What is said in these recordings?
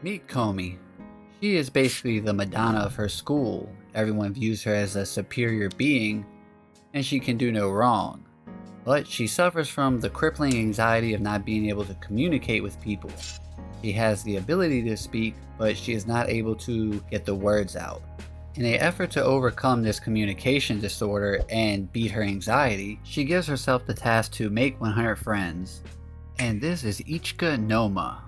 Meet Komi. She is basically the Madonna of her school. Everyone views her as a superior being, and she can do no wrong. But she suffers from the crippling anxiety of not being able to communicate with people. She has the ability to speak, but she is not able to get the words out. In an effort to overcome this communication disorder and beat her anxiety, she gives herself the task to make 100 friends. And this is Ichika Noma.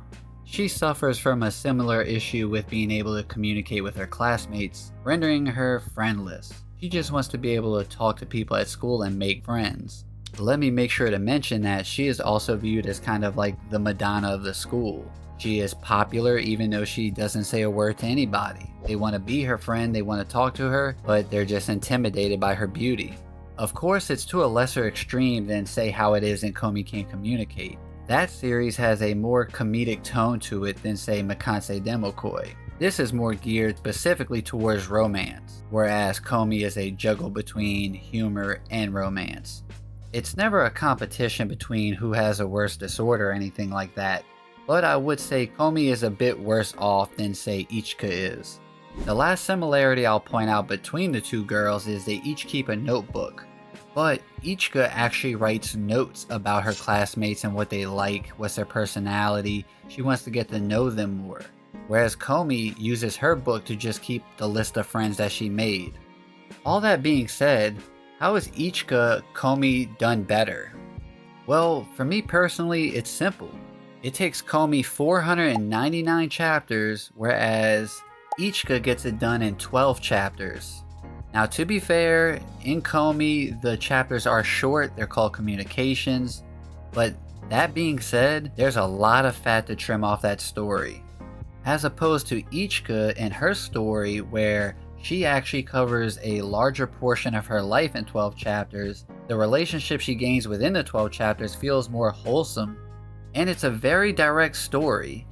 She suffers from a similar issue with being able to communicate with her classmates, rendering her friendless. She just wants to be able to talk to people at school and make friends. Let me make sure to mention that she is also viewed as kind of like the Madonna of the school. She is popular even though she doesn't say a word to anybody. They want to be her friend, they want to talk to her, but they're just intimidated by her beauty. Of course, it's to a lesser extreme than say how it is in Komi Can't Communicate. That series has a more comedic tone to it than say Makanse Demokoi. This is more geared specifically towards romance, whereas Komi is a juggle between humor and romance. It's never a competition between who has a worse disorder or anything like that, but I would say Komi is a bit worse off than say Ichika is. The last similarity I'll point out between the two girls is they each keep a notebook. But Ichika actually writes notes about her classmates and what they like, what's their personality. She wants to get to know them more. Whereas Komi uses her book to just keep the list of friends that she made. All that being said, how is Ichika Komi done better? Well, for me personally, it's simple. It takes Komi 499 chapters, whereas Ichika gets it done in 12 chapters. Now, to be fair, in Komi, the chapters are short, they're called communications, but that being said, there's a lot of fat to trim off that story. As opposed to Ichika and her story, where she actually covers a larger portion of her life in 12 chapters, the relationship she gains within the 12 chapters feels more wholesome, and it's a very direct story.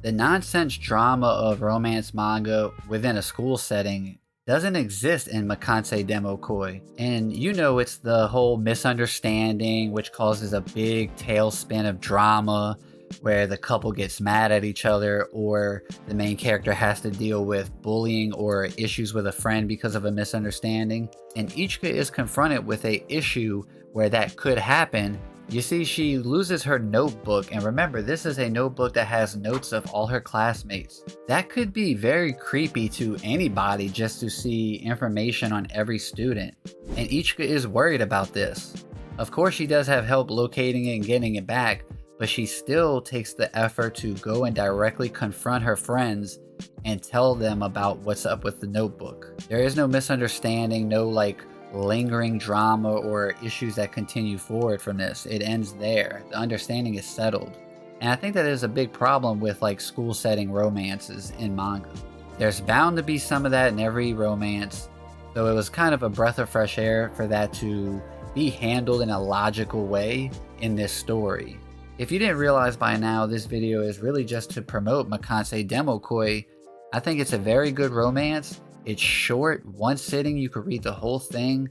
The nonsense drama of romance manga within a school setting doesn't exist in Makanse Demokoi. And you know it's the whole misunderstanding which causes a big tailspin of drama where the couple gets mad at each other or the main character has to deal with bullying or issues with a friend because of a misunderstanding. And Ichika is confronted with an issue where that could happen. You see, she loses her notebook, and remember, this is a notebook that has notes of all her classmates. That could be very creepy to anybody just to see information on every student, and Ichika is worried about this. Of course, she does have help locating it and getting it back, but she still takes the effort to go and directly confront her friends and tell them about what's up with the notebook. There is no misunderstanding, no lingering drama or issues that continue forward from this. It ends there. The understanding is settled. And I think that is a big problem with school setting romances in manga. There's bound to be some of that in every romance, so it was kind of a breath of fresh air for that to be handled in a logical way in this story. If you didn't realize by now, this video is really just to promote Makanse Demokoi. I think it's a very good romance. It's short, one sitting you could read the whole thing.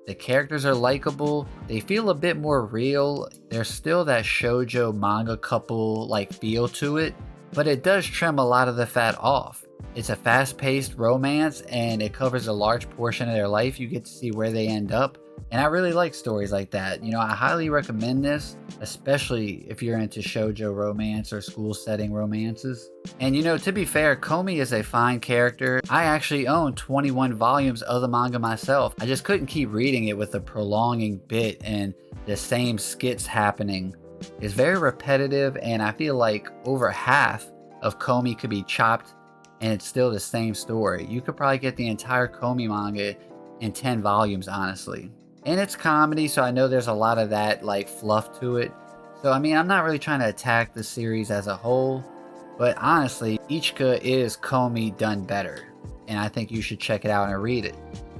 The characters are likable, they feel a bit more real. There's still that shoujo manga couple feel to it, but it does trim a lot of the fat off. It's a fast-paced romance and it covers a large portion of their life. You get to see where they end up, and I really like stories like that. I highly recommend this, especially if you're into shoujo romance or school setting romances. And to be fair, Komi is a fine character. I actually own 21 volumes of the manga myself. I just couldn't keep reading it with the prolonging bit and the same skits happening. It's very repetitive, and I feel like over half of Komi could be chopped and it's still the same story. You could probably get the entire Komi manga in 10 volumes, honestly. And it's comedy, so I know there's a lot of that fluff to it. So I'm not really trying to attack the series as a whole, but honestly, Ichika is Komi done better, and I think you should check it out and read it.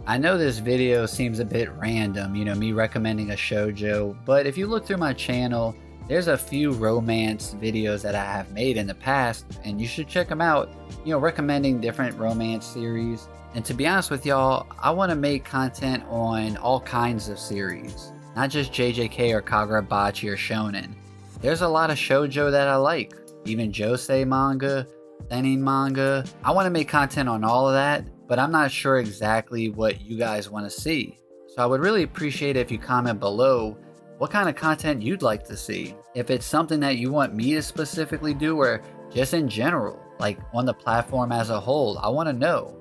I know this video seems a bit random, me recommending a shoujo, but if you look through my channel, there's a few romance videos that I have made in the past, and you should check them out, recommending different romance series. And to be honest with y'all, I want to make content on all kinds of series, not just JJK or Kagurabachi or Shonen. There's a lot of shoujo that I like, even josei manga, seinen manga. I want to make content on all of that, but I'm not sure exactly what you guys want to see. So I would really appreciate it if you comment below what kind of content you'd like to see. If it's something that you want me to specifically do, or just in general, like on the platform as a whole, I want to know.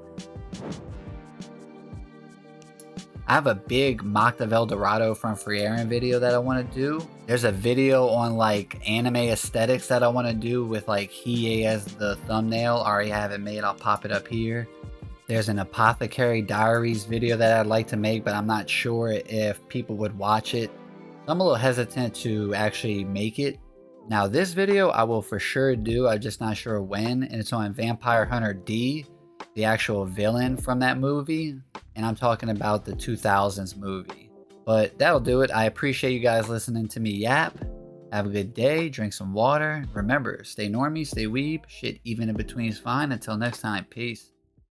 I have a big Mocked of El Dorado from Free Aaron video that I want to do. There's a video on like anime aesthetics that I want to do with like Hiei as the thumbnail. I already have it made, I'll pop it up here. There's an Apothecary Diaries video that I'd like to make, but I'm not sure if people would watch it. I'm a little hesitant to actually make it. Now this video I will for sure do, I'm just not sure when, and it's on Vampire Hunter D, the actual villain from that movie. And I'm talking about the 2000s movie. But that'll do it. I appreciate you guys listening to me yap. Have a good day. Drink some water. Remember, stay normie, stay weeb. Shit, even in between is fine. Until next time, peace.